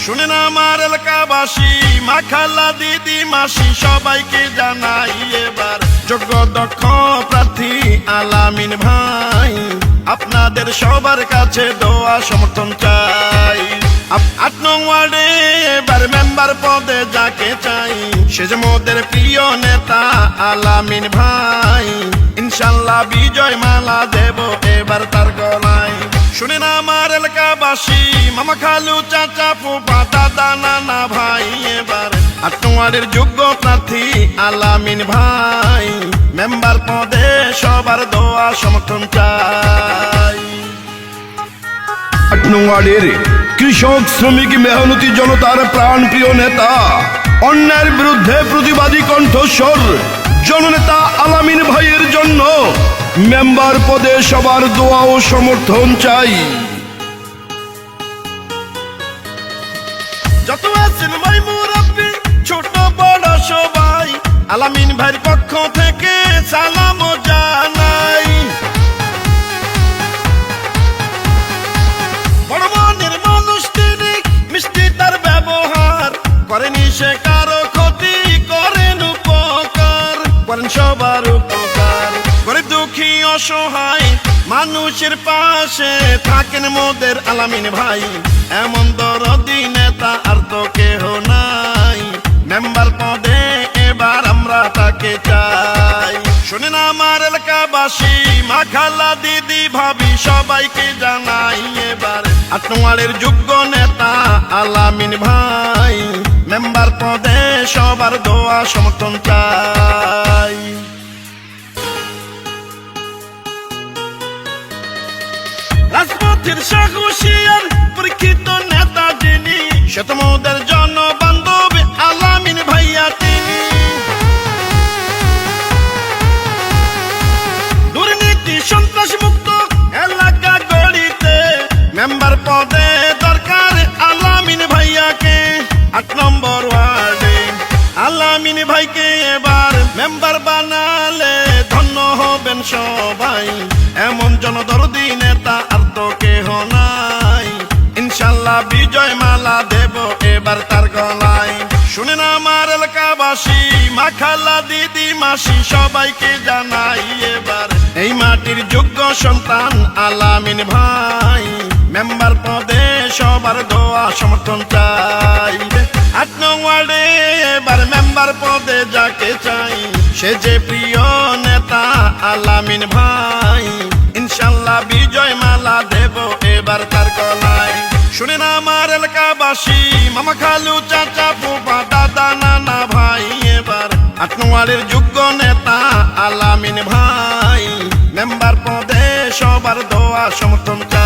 শুনেন আমার এলাকাবাসী, মা খালা দিদি মাসি সবাইকে জানাই এবার যোগ্য দক্ষ প্রার্থী আলামিন ভাই, আপনাদের সবার কাছে দোয়া সমর্থন চাই। ৮ নং ওয়ার্ডে এবার মেম্বার পদে যাকে চাই, সে যে মোদের প্রিয় নেতা আলামিন ভাই, ইনশাল্লাহ বিজয় মালা দেব এবার তার গলায়। শুনেন আমার এলাকাবাসী, মামা খালু চাচা ফুফা দাদা নানা ভাই, এবার ৮ নং ওয়ার্ডের যোগ্য প্রার্থী আলামিন ভাই, মেম্বার পদে সবার দোয়া সমর্থন চাই। ৮ নং ওয়ার্ডের কৃষক শ্রমিক মেহনতি জনতার প্রাণ প্রিয় নেতা, অন্যায়ের বিরুদ্ধে প্রতিবাদী কণ্ঠস্বর জননেতা আলামিন ভাইয়ের জন্য মেম্বার পদে সবার দোয়া ও সমর্থন চাই। যত আছেন ভাই মুরব্বি ছোট বড় সবাই, আলামিন ভাইয়ের পক্ষ থেকে সালাম জানাই। বড় মনের মানুষ তিনি, মিষ্টি তার ব্যবহার, করেনি সে কারো ক্ষতি, করেন উপকার, করেন সবার উপকার। গরিব দুঃখী অসহায় মানুষের পাশে থাকেন মোদের আলামিন ভাই, এমন দরদি নেতা আর তো কেহ নাই, মেম্বার পদে এবার আমরা তাকে চাই। শুনেন আমার এলাকাবাসী, মা খালা দিদি ভাবি সবাইকে জানাই এবার ৮ নং ওয়ার্ডের যোগ্য নেতা আলামিন ভাই, মেম্বার পদে সবার দোয়া সমর্থন চাই। রাজপথের সাহসিয়ার পরীক্ষিত নেতা যিনি, সে তো মোদের জনবান্ধব আলামিন ভাইয়া তিনি। দুর্নীতি সন্ত্রাস মুক্ত এলাকা গড়িতে মেম্বার পদে দরকার আলামিন ভাইয়াকে। ৮ নম্বর ওয়ার্ডে আলামিন ভাইকে এবার মেম্বার বানালে ধন্য হবেন সবাই, এমন জনদরদি নেতা আর তো কেহ নাই, ইনশাল্লাহ বিজয় মালা দেব এবার তার গলায়। শুনেন আমার এলাকাবাসী, মা খালা দিদি মাসি সবাইকে জানাই এবার এই মাটির যোগ্য সন্তান আলামিন ভাই, মেম্বার পদে সবার দোয়া সমর্থন চাই। ৮ নং ওয়ার্ডে এবার মেম্বার পদে যাকে চাই, সে যে প্রিয় নেতা আলামিন ভাই, ইনশাল্লাহ বিজয় মালা দেব এবার তার গলায়। শুনেন আমার এলাকাবাসী, মামা খালু চাচা ফুফা দাদা নানা ভাই, এবার ৮ নং ওয়ার্ডের যোগ্য নেতা আলামিন ভাই, মেম্বার পদে সবার দোয়া সমর্থন চাই।